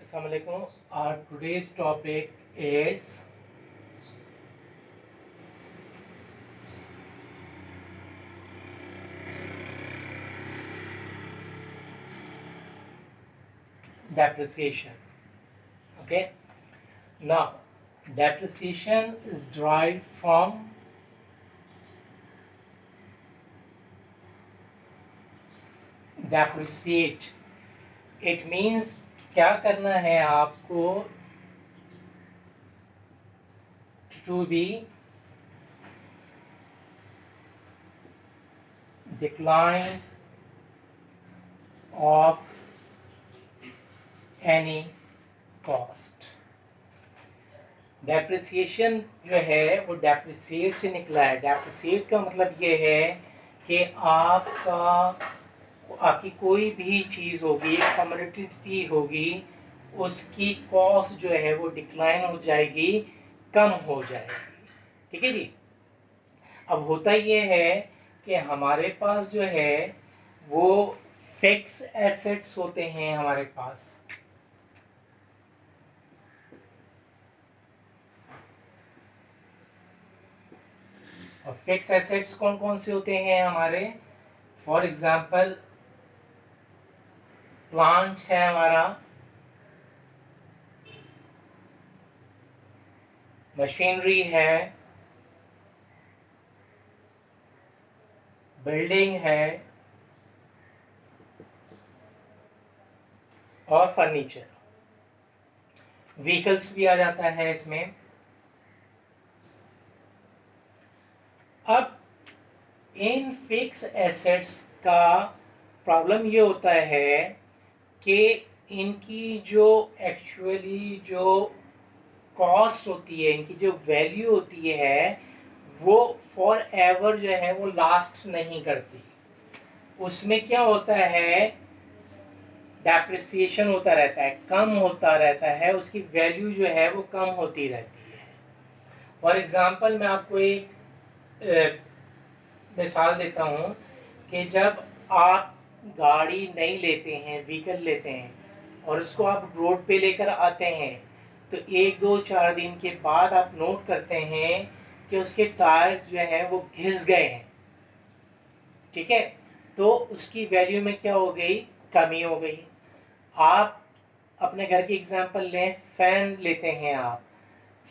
Assalamualaikum. Our today's topic is depreciation. Okay. Now, depreciation is derived from depreciate. It means क्या करना है आपको to be decline of any cost. Depreciation जो है वो depreciate से निकला है। डेप्रिसिएट का मतलब ये है कि आपकी कोई भी चीज़ होगी, कमोडिटी होगी, उसकी कॉस्ट जो है वो डिक्लाइन हो जाएगी, कम हो जाएगी। ठीक है जी। अब होता ये है कि हमारे पास जो है वो फिक्स एसेट्स होते हैं हमारे पास। और फिक्स एसेट्स कौन कौन से होते हैं हमारे? फॉर एग्जाम्पल प्लांट है हमारा, मशीनरी है, बिल्डिंग है और फर्नीचर। व्हीकल्स भी आ जाता है इसमें। अब इन फिक्स एसेट्स का प्रॉब्लम ये होता है कि इनकी जो एक्चुअली जो कॉस्ट होती है, इनकी जो वैल्यू होती है, वो फॉर एवर जो है वो लास्ट नहीं करती। उसमें क्या होता है, डेप्रिसिएशन होता रहता है, कम होता रहता है, उसकी वैल्यू जो है वो कम होती रहती है। फॉर एग्जाम्पल मैं आपको एक मिसाल देता हूँ कि जब आप गाड़ी नहीं लेते हैं, व्हीकल लेते हैं और उसको आप रोड पे लेकर आते हैं, तो 1-2-4 दिन के बाद आप नोट करते हैं कि उसके टायर्स जो है वो घिस गए हैं। ठीक है, तो उसकी वैल्यू में क्या हो गई, कमी हो गई। आप अपने घर की एग्जांपल लें, फैन लेते हैं आप,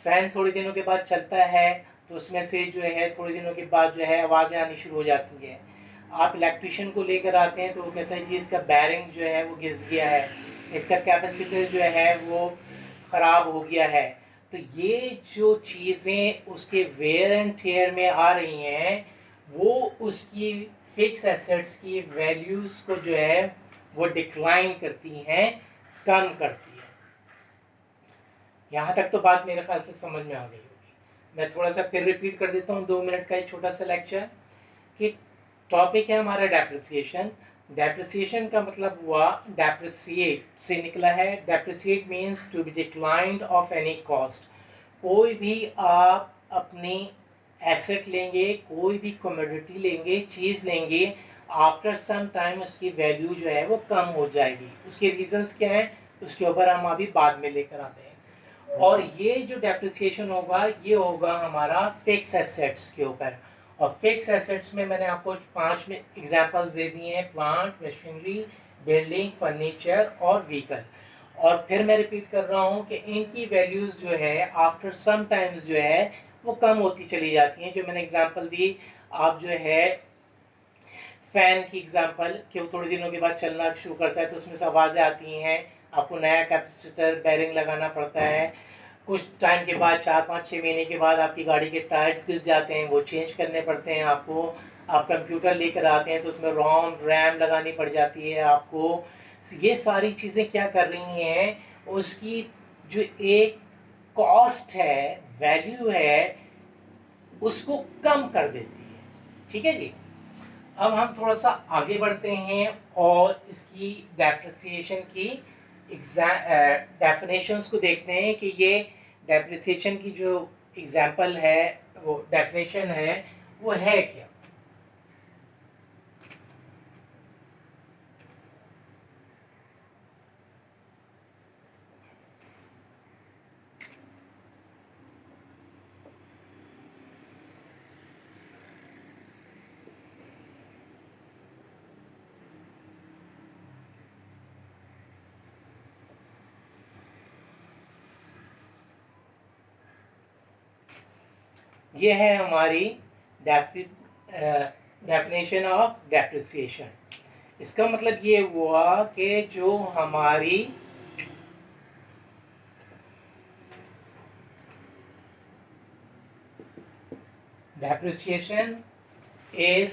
फैन थोड़े दिनों के बाद चलता है तो उसमें से जो है थोड़े दिनों के बाद जो है आवाज़ें आनी शुरू हो जाती हैं। आप इलेक्ट्रिशियन को लेकर आते हैं तो वो कहता है जी इसका बैरिंग जो है वो घिस गया है, इसका कैपेसिटर जो है वो ख़राब हो गया है। तो ये जो चीज़ें उसके वेयर एंड टेयर में आ रही हैं, वो उसकी फिक्स एसेट्स की वैल्यूज़ को जो है वो डिक्लाइन करती हैं, कम करती है। यहाँ तक तो बात मेरे ख्याल से समझ में आ गई होगी। मैं थोड़ा सा फिर रिपीट कर देता हूँ, 2 मिनट का एक छोटा सा लेक्चर। कि टॉपिक है हमारा डेप्रिसिएशन। डेप्रिसिएशन का मतलब हुआ, डेप्रिसिएट से निकला है। Depreciate means to be declined of any cost. कोई भी आप अपनी एसेट लेंगे, कोई भी कमोडिटी लेंगे, चीज़ लेंगे, आफ्टर सम टाइम उसकी वैल्यू जो है वो कम हो जाएगी। उसके रीजंस क्या हैं उसके ऊपर हम अभी बाद में लेकर आते हैं। और ये जो डेप्रिसिएशन होगा ये होगा हमारा फिक्स एसेट्स के ऊपर। और फिक्स एसेट्स में मैंने आपको 5 में एग्जांपल्स दे दिए हैं, प्लांट, मशीनरी, बिल्डिंग, फर्नीचर और व्हीकल। और फिर मैं रिपीट कर रहा हूँ कि इनकी वैल्यूज़ जो है आफ्टर सम टाइम्स जो है वो कम होती चली जाती हैं। जो मैंने एग्जांपल दी, आप जो है फ़ैन की एग्जांपल कि वो थोड़े दिनों के बाद चलना शुरू करता है तो उसमें से आवाज़ें आती हैं, आपको नया कैपेसिटर बैरिंग लगाना पड़ता है। कुछ टाइम के बाद 4-5-6 महीने के बाद आपकी गाड़ी के टायर्स घिस जाते हैं, वो चेंज करने पड़ते हैं आपको। आप कंप्यूटर लेकर आते हैं तो उसमें रोम रैम लगानी पड़ जाती है आपको। ये सारी चीज़ें क्या कर रही हैं, उसकी जो एक कॉस्ट है, वैल्यू है, उसको कम कर देती है। ठीक है जी। अब हम थोड़ा सा आगे बढ़ते हैं और इसकी डेप्रिसिएशन की डेफिनेशंस को देखते हैं कि ये डेप्रिसिएशन की जो एग्जांपल है, वो डेफिनेशन है, वो है क्या। ये है हमारी डेफिनेशन ऑफ डेप्रिसिएशन। इसका मतलब ये हुआ कि जो हमारी डेप्रिसिएशन इज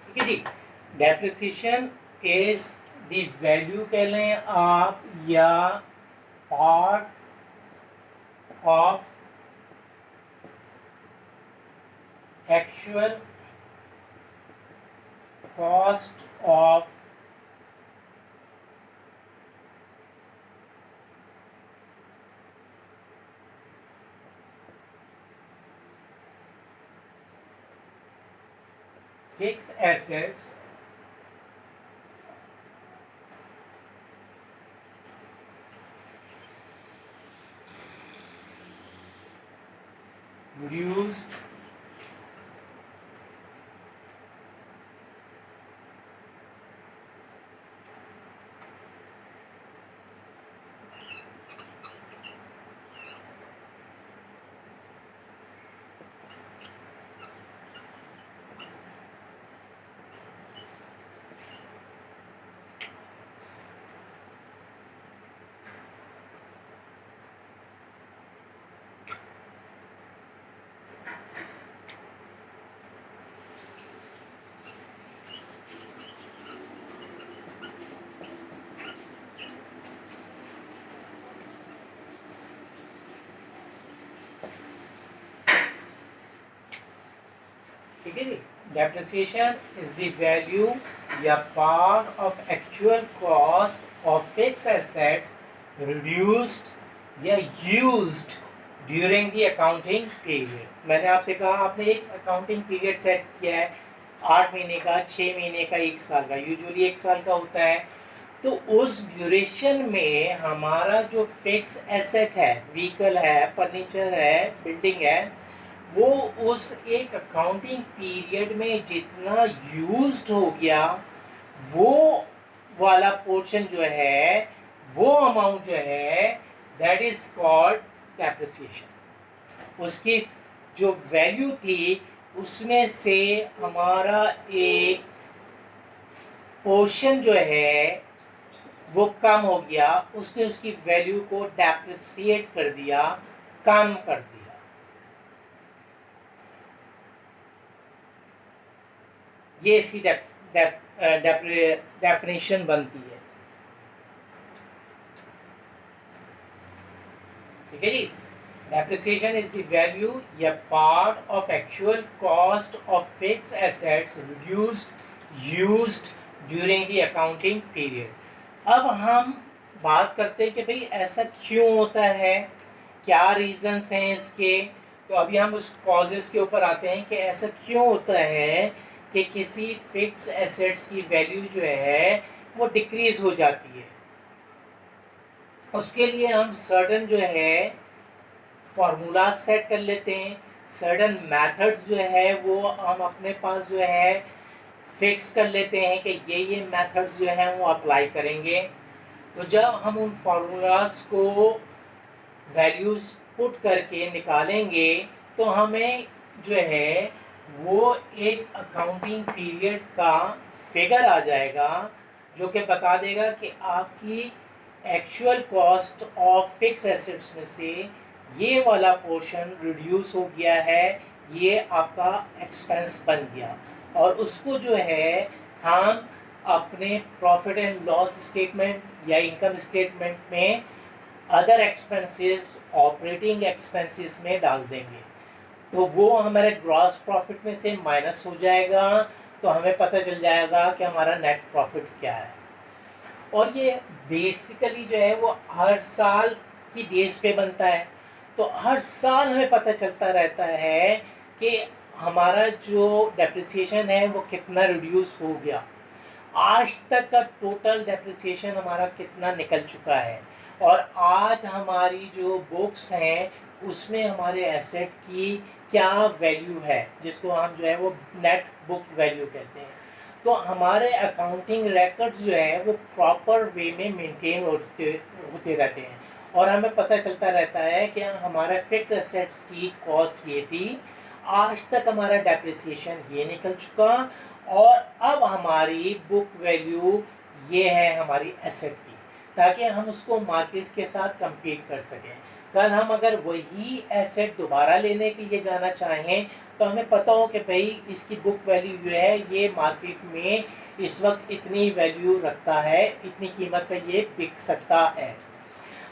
ठीक है जी। डेप्रिसिएशन इज द वैल्यू कह लें आप या part of actual cost of fixed assets reduced ठीक है जी। डेप्रिसिएशन इज द वैल्यू या part of actual cost of fix assets reduced या used during the accounting period. मैंने आपसे कहा आपने एक अकाउंटिंग पीरियड सेट किया है 8 महीने का, 6 महीने का, 1 साल का, यूजुअली 1 साल का होता है। तो उस ड्यूरेशन में हमारा जो फिक्स एसेट है, व्हीकल है, फर्नीचर है, बिल्डिंग है, वो उस एक अकाउंटिंग पीरियड में जितना यूज्ड हो गया वो वाला पोर्शन जो है, वो अमाउंट जो है, दैट इज कॉल्ड डेप्रिसिएशन। उसकी जो वैल्यू थी उसमें से हमारा एक पोर्शन जो है वो कम हो गया, उसने उसकी वैल्यू को डेप्रिसिएट कर दिया, कम कर दिया। ये इसकी डेफिनेशन बनती है। ठीक है जी। डेप्रिसिएशन इज द वैल्यू या part of actual cost of fix assets reduced used during the accounting period. अब हम बात करते हैं कि भाई ऐसा क्यों होता है, क्या रीजंस हैं इसके। तो अभी हम उस कॉजेस के ऊपर आते हैं कि ऐसा क्यों होता है कि किसी फिक्स एसेट्स की वैल्यू जो है वो डिक्रीज हो जाती है। उसके लिए हम सर्टन जो है फार्मूला सेट कर लेते हैं, सर्टन मेथड्स जो है वो हम अपने पास जो है फिक्स कर लेते हैं कि ये मेथड्स जो हैं वो अप्लाई करेंगे। तो जब हम उन फार्मूलाज को वैल्यूज पुट करके निकालेंगे तो हमें जो है वो एक अकाउंटिंग पीरियड का फिगर आ जाएगा जो कि बता देगा कि आपकी actual cost of fix assets में से ये वाला पोर्शन रिड्यूस हो गया है, ये आपका एक्सपेंस बन गया। और उसको जो है हम अपने प्रॉफिट एंड लॉस स्टेटमेंट या इनकम स्टेटमेंट में अदर एक्सपेंसेस, ऑपरेटिंग एक्सपेंसेस में डाल देंगे। तो वो हमारे ग्रॉस प्रॉफिट में से माइनस हो जाएगा, तो हमें पता चल जाएगा कि हमारा नेट प्रॉफिट क्या है। और ये बेसिकली जो है वो हर साल की बेस पे बनता है। तो हर साल हमें पता चलता रहता है कि हमारा जो डेप्रिसिएशन है वो कितना रिड्यूस हो गया, आज तक का टोटल डेप्रिसिएशन हमारा कितना निकल चुका है, और आज हमारी जो बुक्स हैं उसमें हमारे एसेट की क्या वैल्यू है, जिसको हम जो है वो नेट बुक वैल्यू कहते हैं। तो हमारे अकाउंटिंग रिकॉर्ड्स जो है वो प्रॉपर वे में मेंटेन होते होते रहते हैं, और हमें पता चलता रहता है कि हमारे फिक्स एसेट्स की कॉस्ट ये थी, आज तक हमारा डेप्रिसिएशन ये निकल चुका, और अब हमारी बुक वैल्यू ये है हमारी एसेट की, ताकि हम उसको मार्केट के साथ कंपीट कर सकें। कल हम अगर वही एसेट दोबारा लेने के लिए जाना चाहें तो हमें पता हो कि भाई इसकी बुक वैल्यू जो है ये मार्केट में इस वक्त इतनी वैल्यू रखता है, इतनी कीमत पर ये बिक सकता है।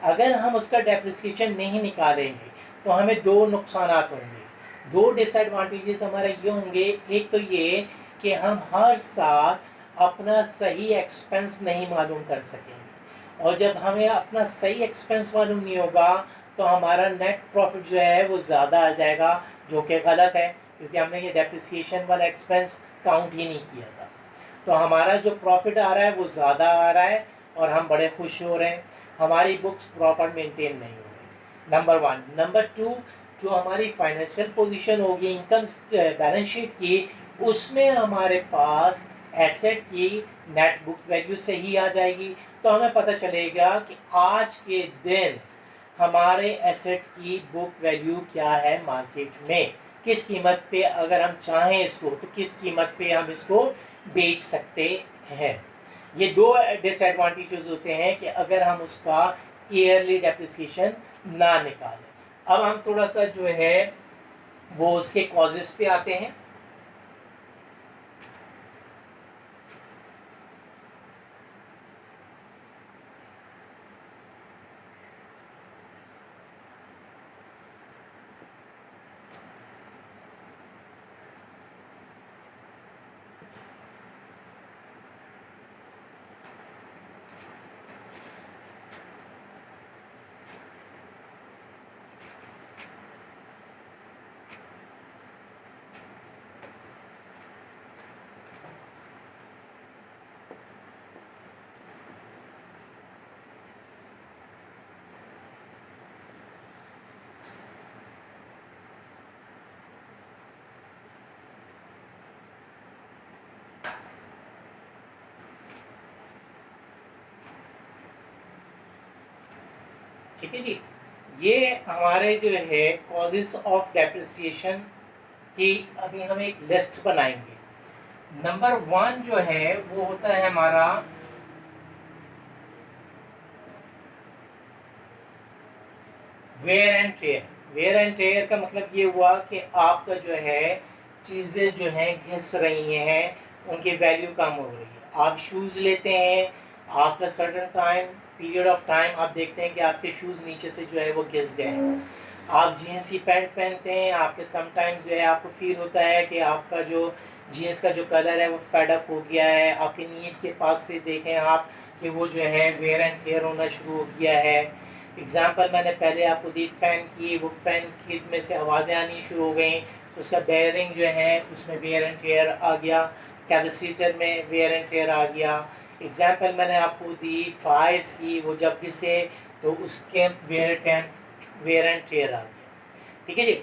अगर हम उसका डेप्रिसिएशन नहीं निकालेंगे तो हमें दो नुकसान होंगे, दो डिसएडवांटेजेस हमारे ये होंगे। एक तो ये कि हम हर साल अपना सही एक्सपेंस नहीं मालूम कर सकेंगे, और जब हमें अपना सही एक्सपेंस मालूम नहीं होगा तो हमारा नेट प्रॉफिट जो है वो ज़्यादा आ जाएगा, जो कि गलत है, क्योंकि हमने ये डेप्रिसिएशन वाला एक्सपेंस काउंट ही नहीं किया था। तो हमारा जो प्रॉफिट आ रहा है वो ज़्यादा आ रहा है और हम बड़े खुश हो रहे हैं। हमारी बुक्स प्रॉपर मेंटेन नहीं हो रही, नंबर वन। नंबर टू, जो हमारी फाइनेंशियल पोजीशन होगी इनकम बैलेंस शीट की, उसमें हमारे पास एसेट की नेट बुक वैल्यू सही आ जाएगी। तो हमें पता चलेगा कि आज के दिन हमारे एसेट की बुक वैल्यू क्या है मार्केट में, किस कीमत पे अगर हम चाहें इसको तो किस कीमत पे हम इसको बेच सकते हैं। ये दो डिसएडवांटेजेस होते हैं कि अगर हम उसका ईयरली डेप्रिसिएशन ना निकालें। अब हम थोड़ा सा जो है वो उसके कॉजेस पे आते हैं। ठीक है जी, ये हमारे जो है कॉजेस ऑफ डेप्रिसिएशन की अभी हम एक लिस्ट बनाएंगे। नंबर वन जो है वो होता है हमारा wear and tear. Wear and tear का मतलब ये हुआ कि आपका जो है चीज़ें जो हैं घिस रही हैं, उनकी वैल्यू कम हो रही है। आप शूज़ लेते हैं, after certain time period of time आप देखते हैं कि आपके शूज़ नीचे से जो है वो घिस गए हैं। आप जीन्स की पैंट पहनते हैं, आपके समटाइम्स जो है आपको फील होता है कि आपका जो जीन्स का जो कलर है वो फेड अप हो गया है। आपके नीज के पास से देखें आप कि वो जो है वेयर एंड टेयर होना शुरू हो गया है। एग्जाम्पल मैंने पहले आपको दी फैन की, वो फैन की में से आवाज़ें आनी शुरू हो गई, उसका बेयरिंग जो है उसमें वेयर एंड टेयर आ गया, कैपेसिटर में वेयर एंड टेयर आ गया। एग्जाम्पल मैंने आपको दी टायर्स की, वो जब घिसे तो उसके वेयर एंड टेयर आ गया। ठीक है जी।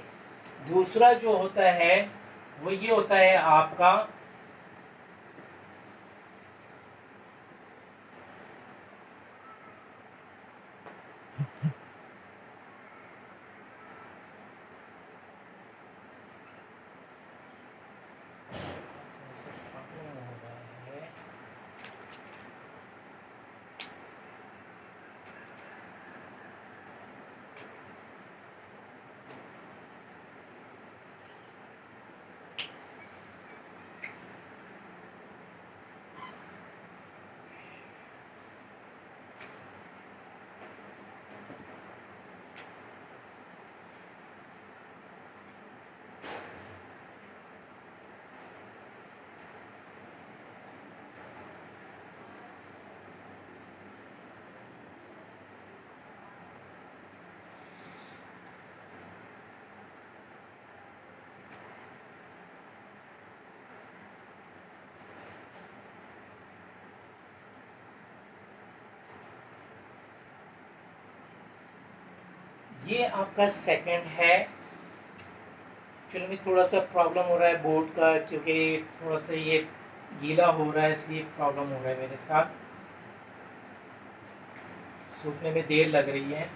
दूसरा जो होता है वो ये होता है आपका ये आपका सेकंड है। चलो भी थोड़ा सा प्रॉब्लम हो रहा है बोर्ड का, क्योंकि थोड़ा सा ये गीला हो रहा है, इसलिए प्रॉब्लम हो रहा है मेरे साथ, सूखने में देर लग रही है।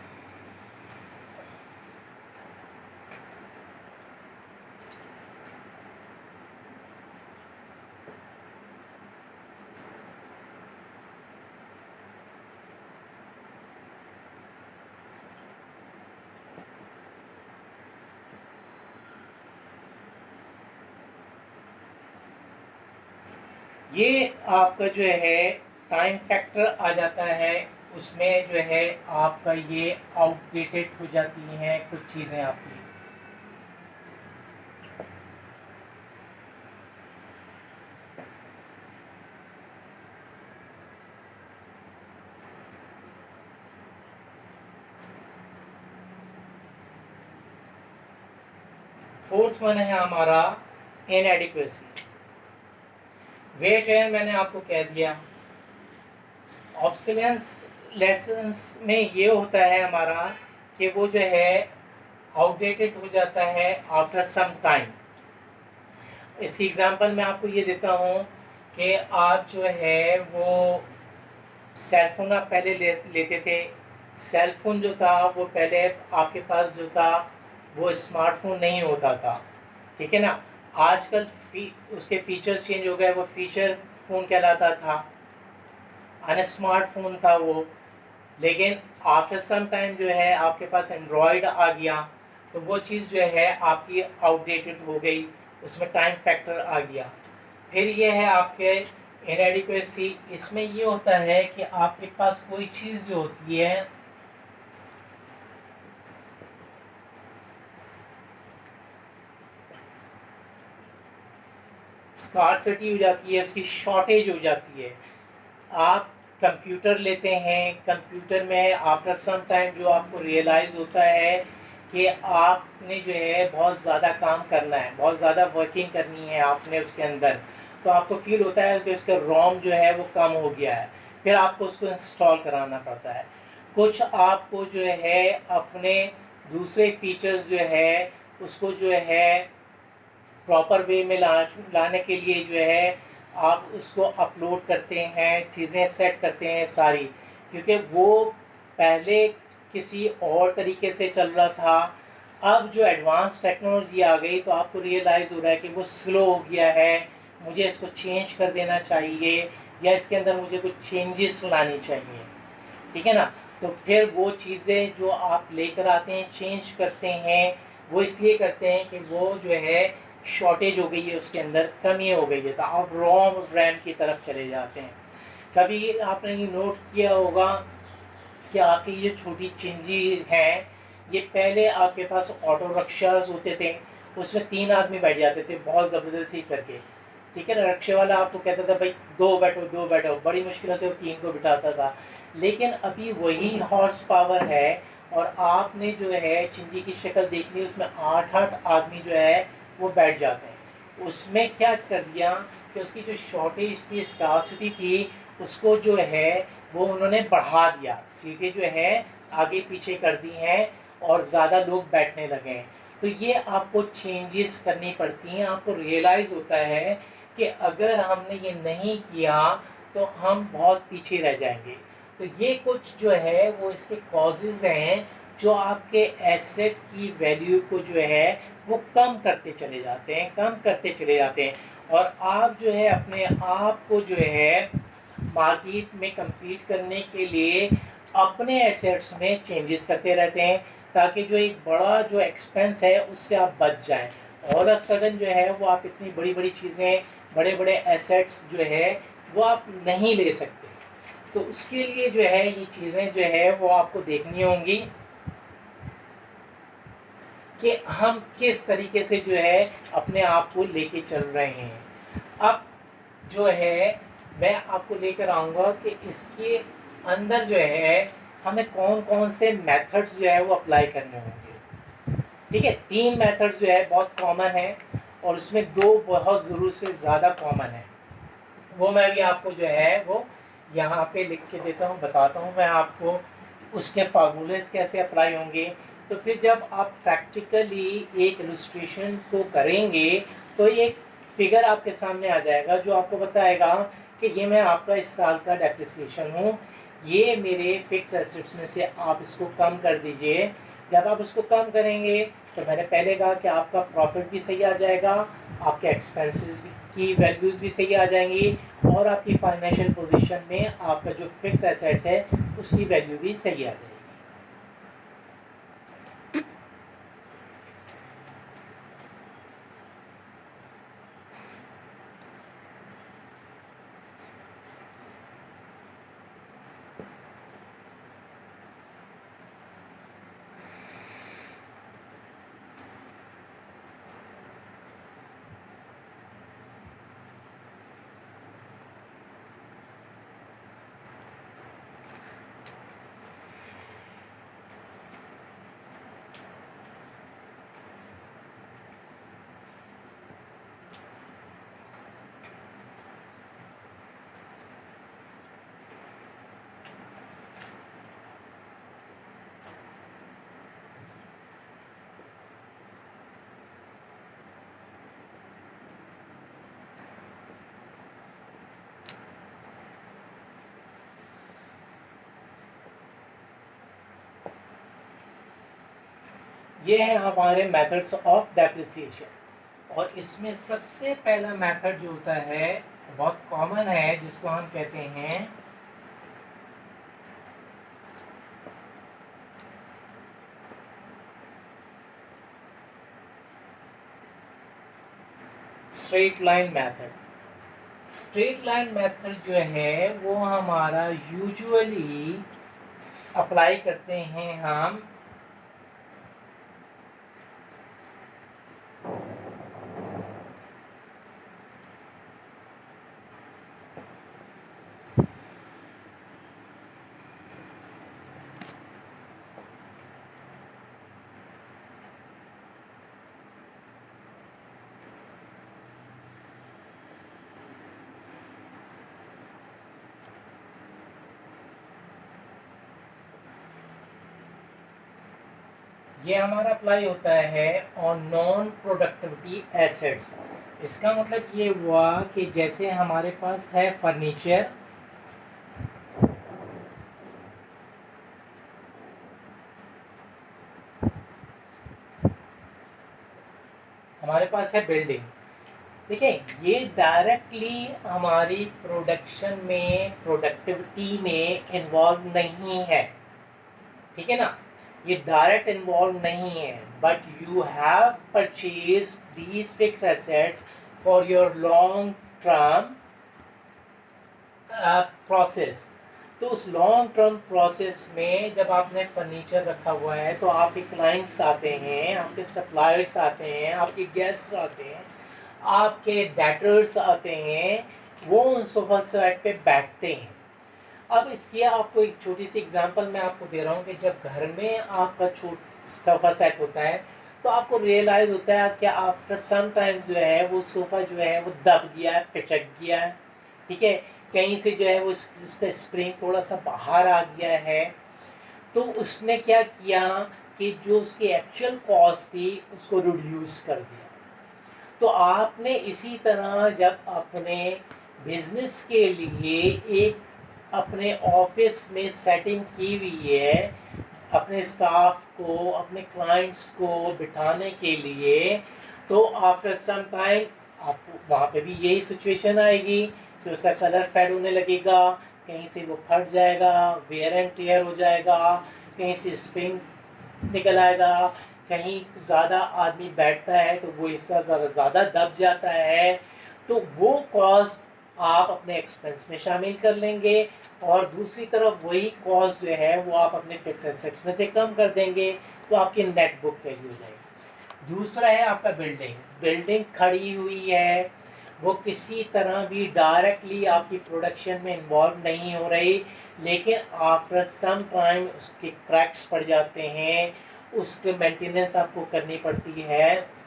ये आपका जो है टाइम फैक्टर आ जाता है, उसमें जो है आपका ये आउटडेटेड हो जाती हैं कुछ चीज़ें आपकी। फोर्थ वन है हमारा इनएडिक्वेसी। वेट है, मैंने आपको कह दिया। ऑब्सलेंस लेसन्स में ये होता है हमारा कि वो जो है आउटडेटेड हो जाता है आफ्टर सम टाइम। इसकी एग्जांपल मैं आपको ये देता हूँ कि आप जो है वो सेल फोन आप पहले लेते थे। सेल फोन जो था वो पहले आपके पास जो था वो स्मार्टफोन नहीं होता था, ठीक है ना। आजकल उसके फीचर्स चेंज हो गए, वो फीचर फ़ोन कहलाता था, अन स्मार्टफोन था वो। लेकिन आफ्टर सम टाइम जो है आपके पास एंड्रॉयड आ गया, तो वो चीज़ जो है आपकी आउटडेटेड हो गई, उसमें टाइम फैक्टर आ गया। फिर ये है आपके इनएडिक्वेसी। इसमें ये होता है कि आपके पास कोई चीज़ जो होती है स्कार्सिटी हो जाती है, उसकी शॉर्टेज हो जाती है। आप कंप्यूटर लेते हैं, कंप्यूटर में आफ्टर सम टाइम जो आपको रियलाइज़ होता है कि आपने जो है बहुत ज़्यादा काम करना है, बहुत ज़्यादा वर्किंग करनी है आपने उसके अंदर, तो आपको फील होता है कि उसका रोम जो है वो कम हो गया है। फिर आपको उसको इंस्टॉल कराना पड़ता है। कुछ आपको जो है अपने दूसरे फीचर्स जो है उसको जो है प्रॉपर वे में लाने के लिए जो है आप उसको अपलोड करते हैं, चीज़ें सेट करते हैं सारी, क्योंकि वो पहले किसी और तरीके से चल रहा था। अब जो एडवांस टेक्नोलॉजी आ गई तो आपको रियलाइज़ हो रहा है कि वो स्लो हो गया है, मुझे इसको चेंज कर देना चाहिए, या इसके अंदर मुझे कुछ चेंजेस लानी चाहिए, ठीक है ना। तो फिर वो चीज़ें जो आप लेकर आते हैं, चेंज करते हैं, वो इसलिए करते हैं कि वो जो है शॉर्टेज हो गई है, उसके अंदर कमी हो गई है, तो आप रोम रैम की तरफ चले जाते हैं। कभी आपने ये नोट किया होगा कि आपकी ये छोटी चिंजी हैं, ये पहले आपके पास ऑटो रिक्शाज होते थे, उसमें 3 आदमी बैठ जाते थे बहुत ज़बरदस्ती करके, ठीक है ना। रिक्शे वाला आपको कहता था भाई 2 बैठो 2 बैठो, बड़ी मुश्किल से वो 3 को बिठाता था। लेकिन अभी वही हॉर्स पावर है, और आपने जो है चिंजी की शक्ल देख ली, उसमें 8-8 आदमी जो है वो बैठ जाते हैं। उसमें क्या कर दिया कि उसकी जो शॉर्टेज थी, स्कार्सिटी थी, उसको जो है वो उन्होंने बढ़ा दिया, सीटें जो है आगे पीछे कर दी हैं और ज़्यादा लोग बैठने लगे हैं। तो ये आपको चेंजेस करनी पड़ती हैं। आपको रियलाइज़ होता है कि अगर हमने ये नहीं किया तो हम बहुत पीछे रह जाएंगे। तो ये कुछ जो है वो इसके कॉजेज़ हैं जो आपके एसेट की वैल्यू को जो है वो कम करते चले जाते हैं, कम करते चले जाते हैं, और आप जो है अपने आप को जो है मार्केट में compete करने के लिए अपने एसेट्स में चेंजेस करते रहते हैं, ताकि जो एक बड़ा जो एक्सपेंस है उससे आप बच जाएं। ऑल ऑफ सडन जो है वो आप इतनी बड़ी बड़ी चीज़ें, बड़े बड़े एसेट्स जो है वो आप नहीं ले सकते। तो उसके लिए जो है ये चीज़ें जो है वो आपको देखनी होंगी कि हम किस तरीके से जो है अपने आप को लेके चल रहे हैं। अब जो है मैं आपको लेकर आऊँगा कि इसके अंदर जो है हमें कौन कौन से मेथड्स जो है वो अप्लाई करने होंगे, ठीक है। 3 मेथड्स जो है बहुत कॉमन है, और उसमें 2 बहुत ज़रूरत से ज़्यादा कॉमन है। वो मैं भी आपको जो है वो यहाँ पे लिख के देता हूँ, बताता हूँ मैं आपको उसके फार्मूलेस कैसे अप्लाई होंगे, तो फिर जब आप प्रैक्टिकली एक इलस्ट्रेशन को करेंगे तो एक फिगर आपके सामने आ जाएगा जो आपको बताएगा कि ये मैं आपका इस साल का डेप्रिसिएशन हूँ, ये मेरे फिक्स एसेट्स में से आप इसको कम कर दीजिए। जब आप उसको कम करेंगे तो मैंने पहले कहा कि आपका प्रॉफिट भी सही आ जाएगा, आपके एक्सपेंसेस की वैल्यूज़ भी सही आ जाएंगी और आपकी फाइनेंशियल पोजीशन में आपका जो फिक्स एसेट्स है उसकी वैल्यू भी सही आ जाएगी। ये है हमारे मेथड्स ऑफ डेप्रिसिएशन और इसमें सबसे पहला मेथड जो होता है बहुत कॉमन है जिसको हम कहते हैं straight line method. Straight line method जो है वो हमारा यूजुअली अप्लाई करते हैं हम ये हमारा अप्लाई होता है ऑन नॉन प्रोडक्टिविटी एसेट्स। इसका मतलब ये हुआ कि जैसे हमारे पास है फर्नीचर, हमारे पास है बिल्डिंग, देखिए ये डायरेक्टली हमारी प्रोडक्शन में प्रोडक्टिविटी में इन्वॉल्व नहीं है, ठीक है ना, ये डायरेक्ट इन्वॉल्व नहीं है, but you have purchase these fix assets for your long term process. तो उस लॉन्ग टर्म प्रोसेस में जब आपने फर्नीचर रखा हुआ है तो आपके क्लाइंट्स आते हैं, आपके सप्लायर्स आते हैं, आपके गेस्ट्स आते हैं, आपके डेटर्स आते हैं, वो उन सोफा सेट पे बैठते हैं। अब इसकी आपको एक छोटी सी एग्जांपल मैं आपको दे रहा हूँ कि जब घर में आपका सोफ़ा सेट होता है तो आपको रियलाइज़ होता है कि आफ्टर सम टाइम्स जो है वो सोफ़ा जो है वो दब गया है, पिचक गया है, ठीक है, कहीं से जो है वो उसका स्प्रिंग थोड़ा सा बाहर आ गया है। तो उसने क्या किया कि जो उसकी एक्चुअल कॉस्ट थी उसको रिड्यूस कर दिया। तो आपने इसी तरह जब अपने बिजनेस के लिए एक अपने ऑफिस में सेटिंग की हुई है, अपने स्टाफ को, अपने क्लाइंट्स को बिठाने के लिए, तो आफ्टर सम टाइम आपको वहाँ पे भी यही सिचुएशन आएगी कि उसका कलर फेड होने लगेगा, कहीं से वो फट जाएगा, वेयर एंड टेयर हो जाएगा, कहीं से स्प्रिंग निकल आएगा, कहीं ज़्यादा आदमी बैठता है तो वो हिस्सा ज़्यादा दब जाता है। तो वो कॉस्ट आप अपने एक्सपेंस में शामिल कर लेंगे और दूसरी तरफ वही कॉस्ट जो है वो आप अपने फिक्स एसेट्स में से कम कर देंगे, तो आपकी नेट बुक वैल्यू हो जाएगी। दूसरा है आपका बिल्डिंग। बिल्डिंग खड़ी हुई है, वो किसी तरह भी डायरेक्टली आपकी प्रोडक्शन में इन्वॉल्व नहीं हो रही, लेकिन आफ्टर सम टाइम उसके क्रैक्स पड़ जाते हैं, उसके मेंटेनेंस आपको करनी पड़ती है,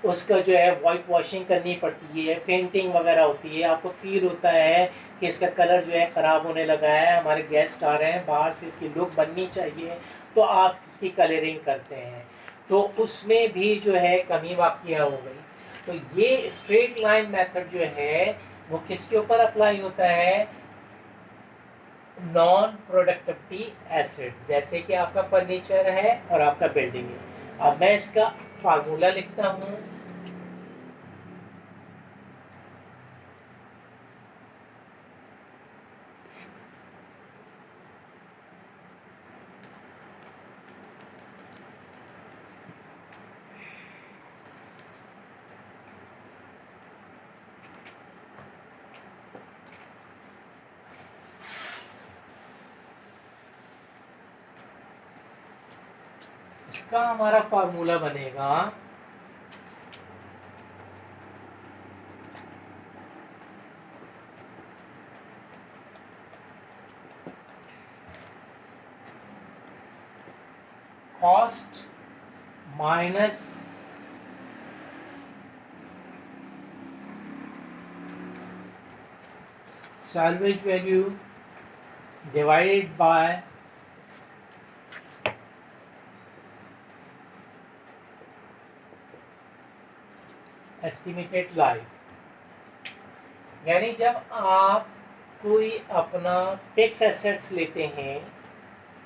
उसका जो है वाइट वॉशिंग करनी पड़ती है, पेंटिंग वगैरह होती है, आपको फील होता है कि इसका कलर जो है ख़राब होने लगा है, हमारे गेस्ट आ रहे हैं बाहर से, इसकी लुक बननी चाहिए, तो आप इसकी कलरिंग करते हैं, तो उसमें भी जो है कमी वाक़या हो गई। तो ये स्ट्रेट लाइन मेथड जो है वो किसके ऊपर अप्लाई होता है? नॉन प्रोडक्टिविटी एसेट्स, जैसे कि आपका फर्नीचर है और आपका बिल्डिंग है। अब मैं इसका फार्मूला लिखता हूँ। इसका हमारा फार्मूला बनेगा cost minus salvage value divided by estimated life। यानी जब आप कोई अपना फिक्स एसेट्स लेते हैं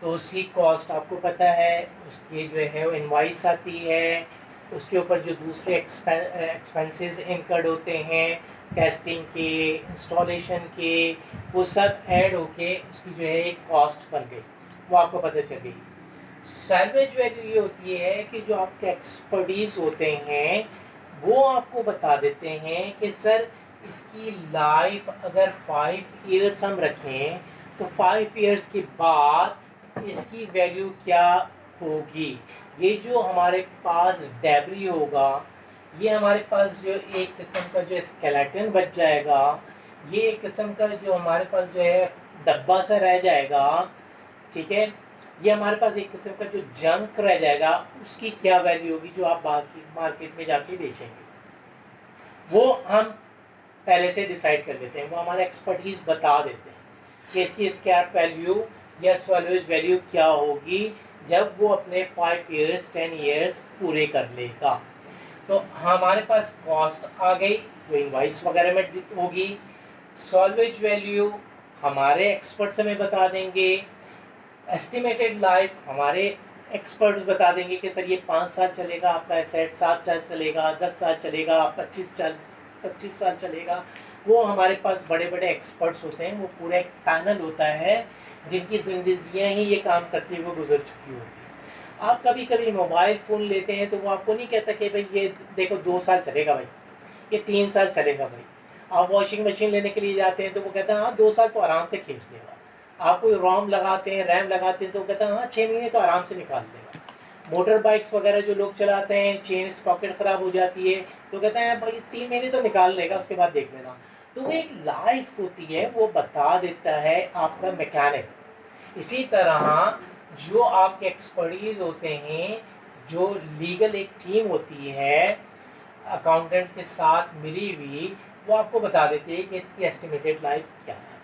तो उसकी कॉस्ट आपको पता है, उसकी जो है वो इनवाइस आती है, उसके ऊपर जो दूसरे एक्सपेंसेस इनकर्ड होते हैं टेस्टिंग के, इंस्टॉलेशन के, वो सब ऐड होके उसकी जो है एक कॉस्ट बन गई, वो आपको पता चल गई। सैल्वेज वैल्यू ये होती है कि जो आपके एक्सपर्टीज होते हैं वो आपको बता देते हैं कि सर इसकी लाइफ अगर 5 ईयर्स हम रखें तो 5 ईयर्स के बाद इसकी वैल्यू क्या होगी। ये जो हमारे पास डेब्री होगा, ये हमारे पास जो एक किस्म का जो स्केलेटन बच जाएगा, ये एक किस्म का जो हमारे पास जो है डब्बा सा रह जाएगा, ठीक है, ये हमारे पास एक किस्म का जो जंक रह जाएगा, उसकी क्या वैल्यू होगी जो आप बाकी मार्केट में जाके बेचेंगे, वो हम पहले से डिसाइड कर लेते हैं। वो हमारे एक्सपर्टीज बता देते हैं कि इसकी स्क्रैप वैल्यू या सैल्वेज वैल्यू क्या होगी जब वो अपने 5 ईयर्स 10 ईयर्स पूरे कर लेगा। तो हमारे पास कॉस्ट आ गई, वो इनवाइस वगैरह में होगी। सैल्वेज वैल्यू हमारे एक्सपर्ट्स हमें बता देंगे, एस्टिमेटेड लाइफ हमारे एक्सपर्ट्स बता देंगे कि सर ये 5 साल चलेगा आपका एसेट, 7 साल चलेगा, 10 साल चलेगा, 25 साल चलेगा। वो हमारे पास बड़े बड़े एक्सपर्ट्स होते हैं, वो पूरा एक पैनल होता है जिनकी ज़िंदगियाँ ही ये काम करती हुए गुजर चुकी होती है। आप कभी कभी मोबाइल फ़ोन लेते हैं तो वो आपको नहीं कहता कि भाई ये देखो 2 साल चलेगा भाई, ये 3 साल चलेगा भाई। आप वॉशिंग मशीन लेने के लिए जाते हैं तो वो कहता है हाँ 2 साल तो आराम से खींच लेगा। आप कोई रोम लगाते हैं, रैम लगाते हैं तो कहता है हाँ 6 महीने तो आराम से निकाल लेगा। मोटर बाइक्स वगैरह जो लोग चलाते हैं, चेन स्पॉकेट ख़राब हो जाती है तो कहते हैं भाई 3 महीने तो निकाल लेगा, उसके बाद देख लेना। तो वो एक लाइफ होती है, वो बता देता है आपका मैकेनिक। इसी तरह जो आपके एक्सपर्टीज होते हैं, जो लीगल एक टीम होती है अकाउंटेंट के साथ मिली हुई, वो आपको बता देती है कि इसकी एस्टिमेटेड लाइफ क्या है।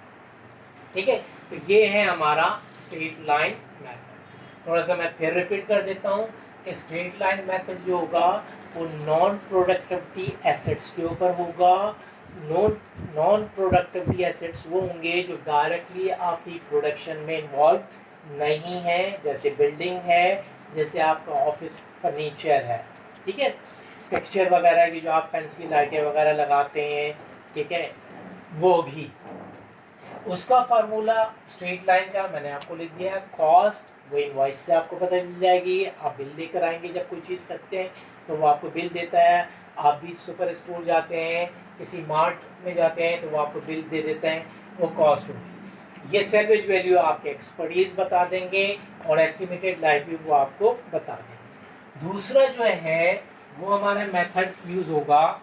ठीक है, तो ये है हमारा स्ट्रेट लाइन मेथड। थोड़ा सा मैं फिर रिपीट कर देता हूँ कि स्ट्रेट लाइन मेथड जो होगा वो नॉन प्रोडक्टिविटी एसेट्स के ऊपर होगा। नॉन प्रोडक्टिविटी एसेट्स वो होंगे जो डायरेक्टली आपकी प्रोडक्शन में इन्वॉल्व नहीं है, जैसे बिल्डिंग है, जैसे आपका ऑफिस फर्नीचर है, ठीक है, टेक्सचर वगैरह की जो आप फैंसी लाइटें वगैरह लगाते हैं, ठीक है, वो भी। उसका फार्मूला स्ट्रेट लाइन का मैंने आपको लिख दिया है। कॉस्ट वो इनवॉइस से आपको पता चल जाएगी, आप बिल लेकर आएंगे जब कोई चीज़ करते हैं तो वो आपको बिल देता है। आप भी सुपर स्टोर जाते हैं, किसी मार्ट में जाते हैं तो वो आपको बिल दे देते हैं, वो कॉस्ट होगी। ये सैल्वेज वैल्यू आपके एक्सपर्टीज बता देंगे और एस्टिमेटेड लाइफ भी वो आपको बता देंगे। दूसरा जो है वो हमारा मेथड यूज़ होगा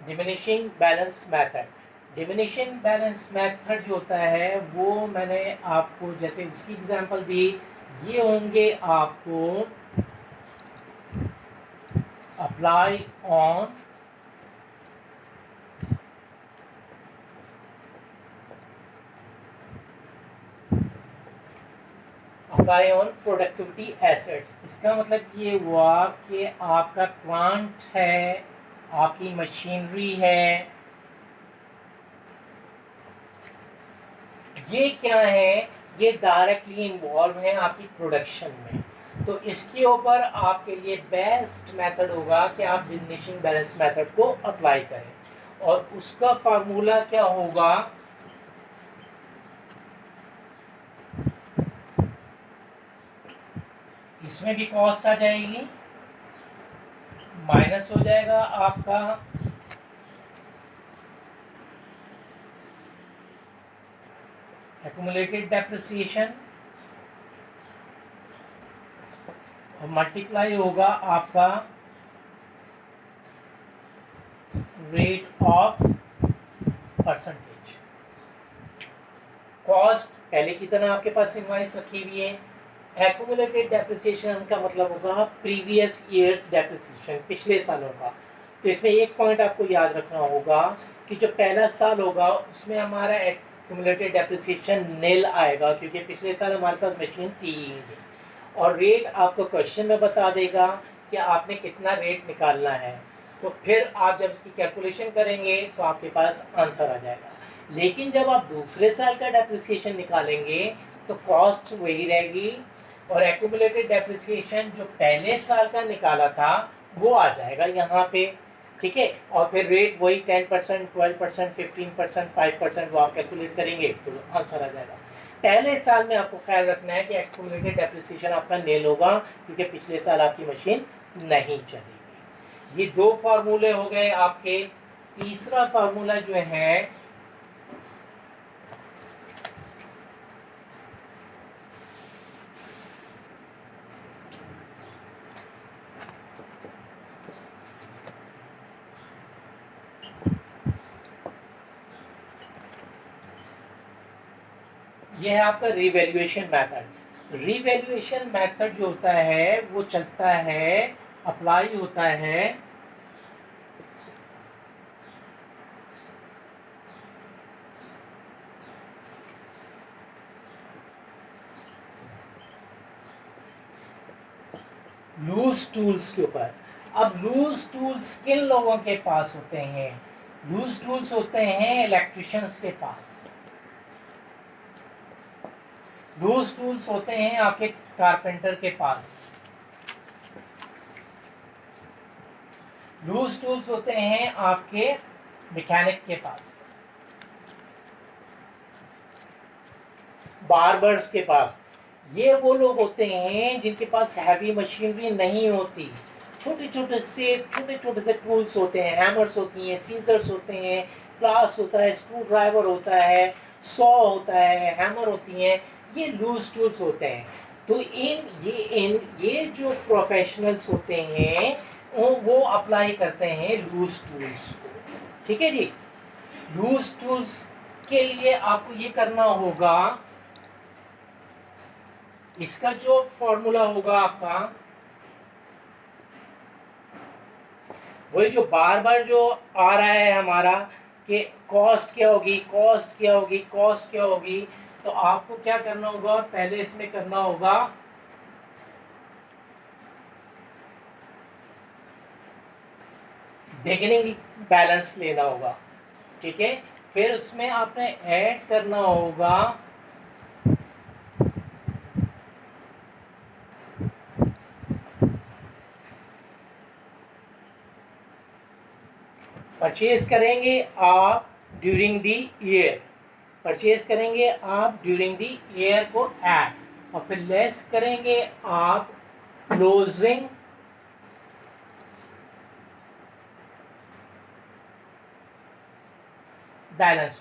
diminishing balance method. Diminishing balance method जो होता है वो मैंने आपको जैसे उसकी एग्जांपल दी, ये होंगे आपको apply on apply on productivity assets. इसका मतलब ये हुआ कि आपका प्लांट है, आपकी मशीनरी है, ये क्या है, ये डायरेक्टली इन्वॉल्व है आपकी प्रोडक्शन में। तो इसके ऊपर आपके लिए बेस्ट मेथड होगा कि आप डिमिनिशिंग बैलेंस मेथड को अप्लाई करें। और उसका फार्मूला क्या होगा, इसमें भी कॉस्ट आ जाएगी, माइनस हो जाएगा आपका एक्यूमुलेटेड डेप्रिसिएशन और मल्टीप्लाई होगा आपका रेट ऑफ परसेंटेज। कॉस्ट पहले की तरह आपके पास इनवाइस रखी हुई है। एक्यूमुलेटेड डेप्रिसिएशन का मतलब होगा प्रीवियस ईयर्स डेप्रिसिएशन, पिछले सालों का। तो इसमें एक पॉइंट आपको याद रखना होगा कि जो पहला साल होगा उसमें हमारा एक्यूमुलेटेड डेप्रिसिएशन नील आएगा, क्योंकि पिछले साल हमारे पास मशीन थी ही नहीं। और रेट आपको क्वेश्चन में बता देगा कि आपने कितना रेट निकालना है। तो फिर आप जब इसकी कैलकुलेशन करेंगे तो आपके पास आंसर आ जाएगा। लेकिन जब आप दूसरे साल का डेप्रिसिएशन निकालेंगे तो कॉस्ट वही रहेगी और एक्यूमुलेटेड डेप्रिसिएशन जो पहले साल का निकाला था वो आ जाएगा यहाँ पे, ठीक है। और फिर रेट वही 10%, 12%, 15%, 5% वो आप कैलकुलेट करेंगे तो आंसर आ जाएगा। पहले साल में आपको ख्याल रखना है कि एक्यूमुलेटेड डेप्रिसिएशन आपका नील होगा, क्योंकि पिछले साल आपकी मशीन नहीं चलेगी। ये दो फार्मूले हो गए आपके। तीसरा फार्मूला जो है ये है आपका रिवैल्यूएशन मेथड। रिवैल्यूएशन मेथड जो होता है वो चलता है, अप्लाई होता है लूज टूल्स के ऊपर। अब लूज टूल्स किन लोगों के पास होते हैं? लूज टूल्स होते हैं इलेक्ट्रिशियंस के पास। लूज टूल्स होते हैं आपके कारपेंटर के पास। लूज टूल्स होते हैं आपके मैकेनिक के पास, बार्बर्स के पास। ये वो लोग होते हैं जिनके पास हैवी मशीनरी नहीं होती, छोटे छोटे से टूल्स होते हैं, हैमर्स होती हैं, सीजर्स होते हैं, प्लास होता है, स्क्रू ड्राइवर होता है, सॉ होता है, हैमर होती हैं, ये लूज टूल्स होते हैं। तो ये जो प्रोफेशनल्स होते हैं वो अप्लाई करते हैं लूज टूल्स को, ठीक है जी। लूज टूल्स के लिए आपको ये करना होगा, इसका जो फॉर्मूला होगा आपका वही जो बार बार जो आ रहा है हमारा कि कॉस्ट क्या होगी, कॉस्ट क्या होगी, कॉस्ट क्या होगी। तो आपको क्या करना होगा, पहले इसमें करना होगा बिगिनिंग बैलेंस लेना होगा, ठीक है। फिर उसमें आपने ऐड करना होगा परचेज करेंगे आप ड्यूरिंग दी ईयर, परचेज करेंगे आप ड्यूरिंग दी ईयर को ऐड, और फिर लेस करेंगे आप क्लोजिंग बैलेंस।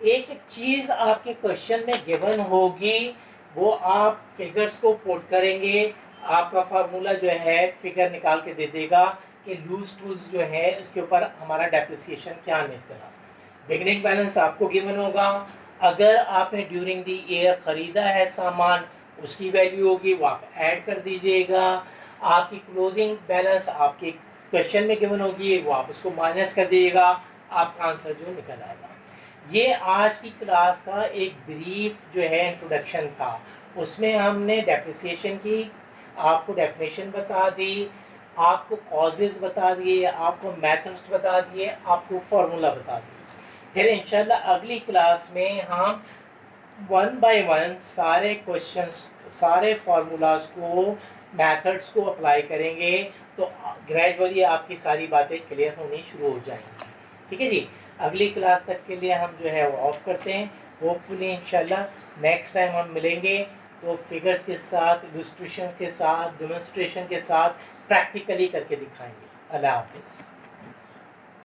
एक एक चीज आपके क्वेश्चन में गिवन होगी, वो आप फिगर्स को पुट करेंगे, आपका फार्मूला जो है फिगर निकाल के दे देगा कि लूज टूल्स जो है उसके ऊपर हमारा डेप्रिसिएशन क्या निकला। बिगनिंग बैलेंस आपको गिवन होगा, अगर आपने ड्यूरिंग द ईयर ख़रीदा है सामान उसकी वैल्यू होगी, वो आप ऐड कर दीजिएगा। आपकी क्लोजिंग बैलेंस आपके क्वेश्चन में गिवन होगी, वो आप उसको माइनस कर दीजिएगा, आपका आंसर जो निकल आएगा। ये आज की क्लास का एक ब्रीफ जो है इंट्रोडक्शन था, उसमें हमने डेप्रिसिएशन की आपको डेफिनेशन बता दी, आपको कॉजेज़ बता दिए, आपको मेथड्स बता दिए, आपको फार्मूला बता दिए। फिर इंशाल्लाह अगली क्लास में हम वन बाय वन सारे क्वेश्चंस, सारे फार्मूलाज को, मेथड्स को अप्लाई करेंगे, तो ग्रेजुअली आपकी सारी बातें क्लियर होनी शुरू हो जाएंगी। ठीक है जी, अगली क्लास तक के लिए हम जो है वो ऑफ करते हैं। होपफुली इंशाल्लाह नेक्स्ट टाइम हम मिलेंगे तो फिगर्स के साथ, इलस्ट्रेशन के साथ, डेमोन्स्ट्रेशन के साथ प्रैक्टिकली करके दिखाएंगे। अल्लाह हाफिज़।